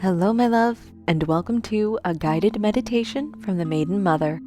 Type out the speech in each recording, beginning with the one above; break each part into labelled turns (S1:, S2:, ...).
S1: Hello, my love, and welcome to a guided meditation from the Maiden Mother.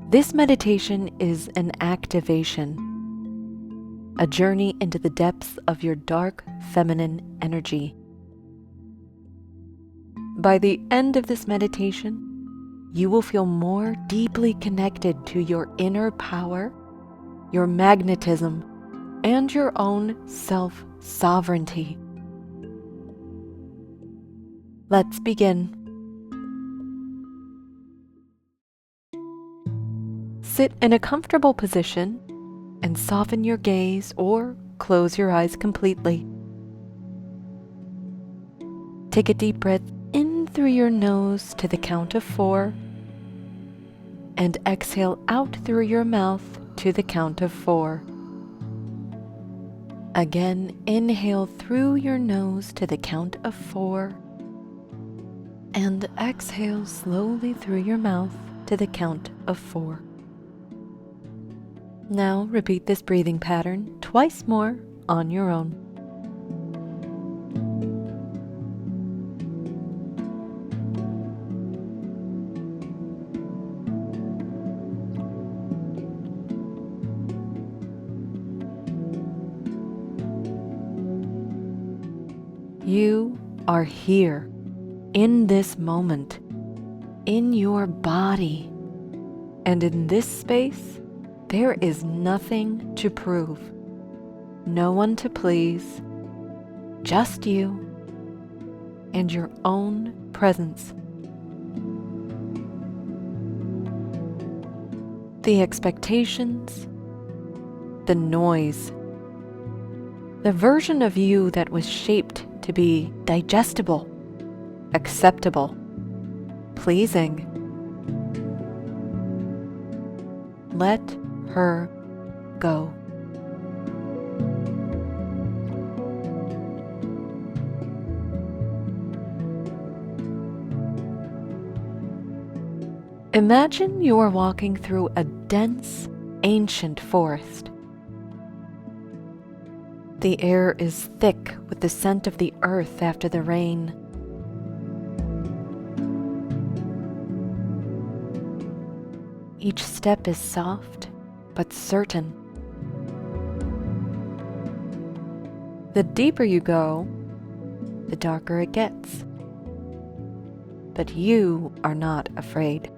S1: This meditation is an activation, a journey into the depths of your dark feminine energy. By the end of this meditation, you will feel more deeply connected to your inner power, your magnetism, and your own self-sovereignty. Let's begin. Sit in a comfortable position and soften your gaze or close your eyes completely. Take a deep breath in through your nose to the count of 4 and exhale out through your mouth to the count of 4. Again, inhale through your nose to the count of 4 and exhale slowly through your mouth to the count of 4. Now repeat this breathing pattern twice more on your own. You are here, in this moment, in your body, and in this space, there is nothing to prove, no one to please, just you and your own presence. The expectations, the noise, the version of you that was shaped to be digestible, acceptable, pleasing. Let her go. Imagine you are walking through a dense, ancient forest. The air is thick with the scent of the earth after the rain. Each step is soft but certain. The deeper you go, the darker it gets. But you are not afraid.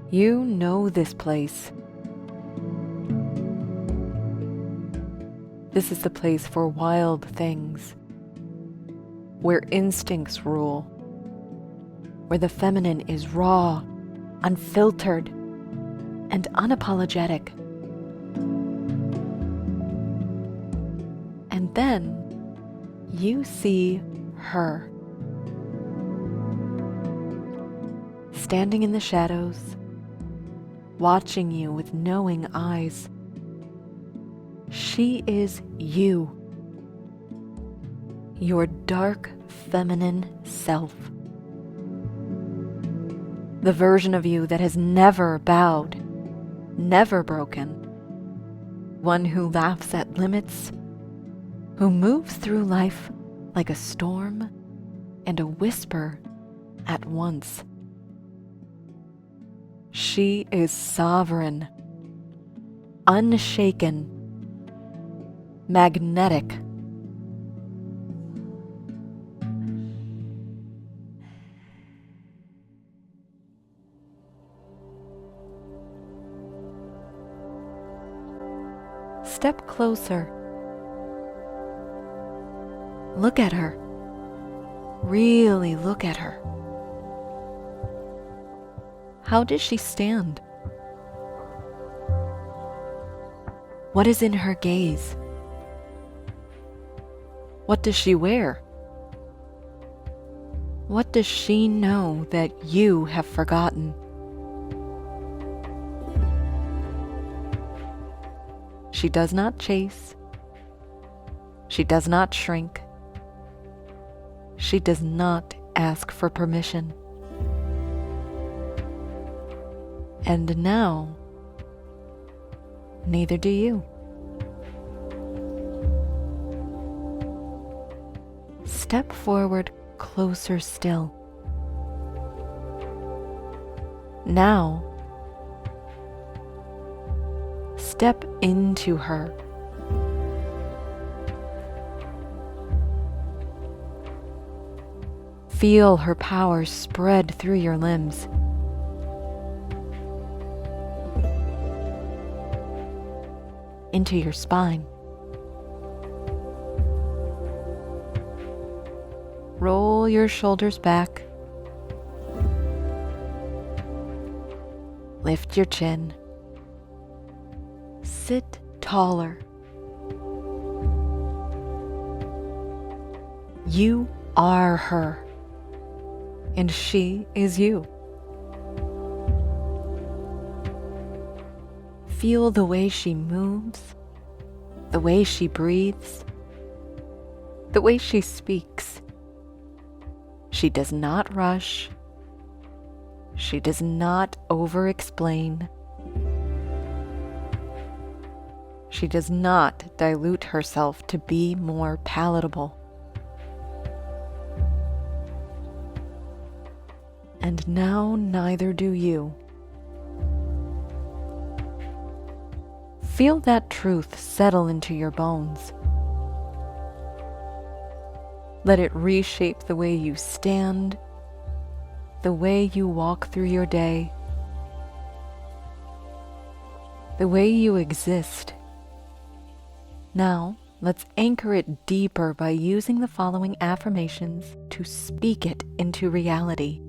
S1: You know this place. This is the place for wild things, where instincts rule, where the feminine is raw, unfiltered, and unapologetic. And then you see her, standing in the shadows, watching you with knowing eyes. She is you, your dark feminine self. The version of you that has never bowed, never broken. One who laughs at limits, who moves through life like a storm and a whisper at once. She is sovereign, unshaken, magnetic. Step closer. Look at her. Really look at her. How does she stand? What is in her gaze? What does she wear? What does she know that you have forgotten? She does not chase. She does not shrink. She does not ask for permission. And now, neither do you. step forward closer still. Now, step into her. Feel her power spread through your limbs. Into your spine. Roll your shoulders back. Lift your chin. Sit taller. You are her, and she is you. Feel the way she moves, the way she breathes, the way she speaks. She does not rush. She does not over-explain. She does not dilute herself to be more palatable. And now neither do you. Feel that truth settle into your bones. Let it reshape the way you stand, the way you walk through your day, the way you exist. Now, let's anchor it deeper by using the following affirmations to speak it into reality.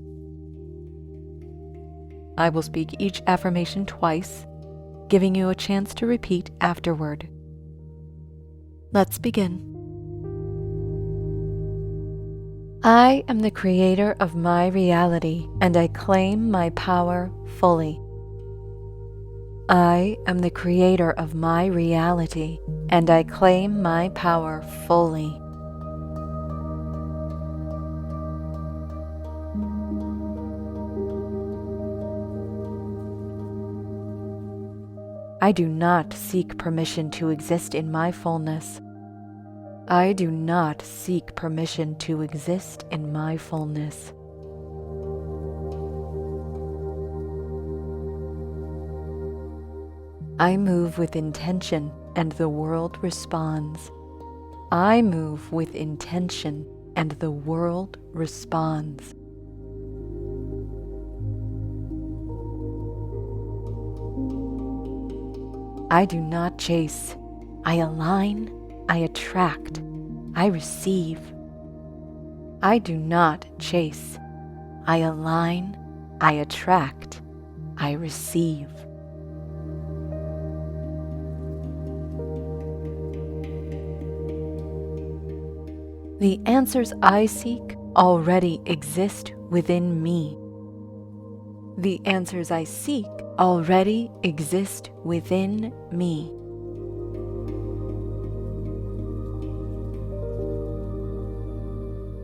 S1: I will speak each affirmation twice, giving you a chance to repeat afterward. Let's begin. I am the creator of my reality, and I claim my power fully. I am the creator of my reality, and I claim my power fully. I do not seek permission to exist in my fullness. I do not seek permission to exist in my fullness. I move with intention, and the world responds. I move with intention, and the world responds. I do not chase. I align. I attract. I receive. I do not chase. I align. I attract. I receive. The answers I seek already exist within me. The answers I seek already exist within me.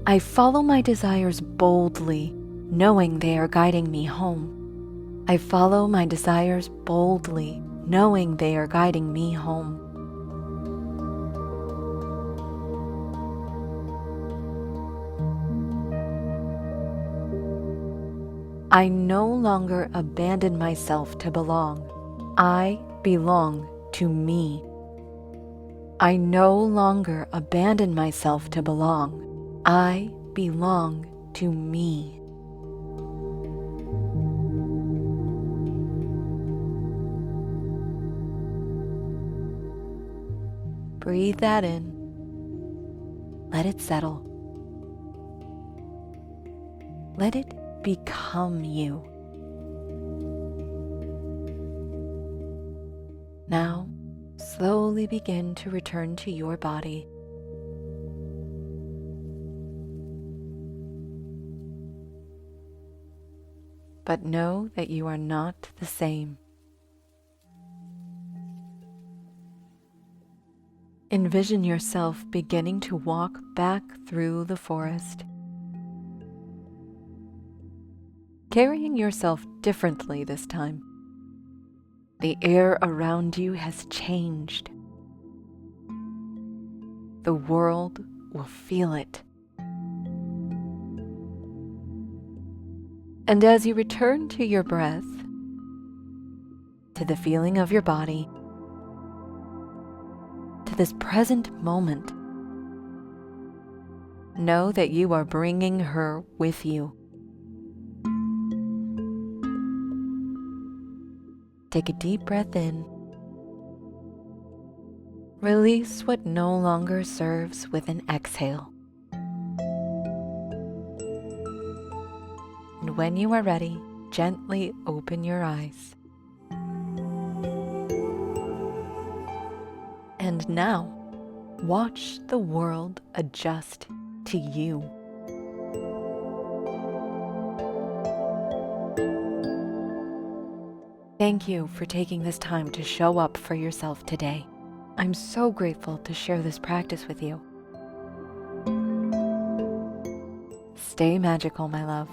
S1: I follow my desires boldly, knowing they are guiding me home. I follow my desires boldly, knowing they are guiding me home. I no longer abandon myself to belong. I belong to me. I no longer abandon myself to belong. I belong to me. Breathe that in. Let it settle. Let it become you. Now, slowly begin to return to your body. But know that you are not the same. Envision yourself beginning to walk back through the forest, carrying yourself differently this time. The air around you has changed. The world will feel it. And as you return to your breath, to the feeling of your body, to this present moment, know that you are bringing her with you. Take a deep breath in. Release what no longer serves with an exhale. And when you are ready, gently open your eyes. And now, watch the world adjust to you. Thank you for taking this time to show up for yourself today. I'm so grateful to share this practice with you. Stay magical, my love.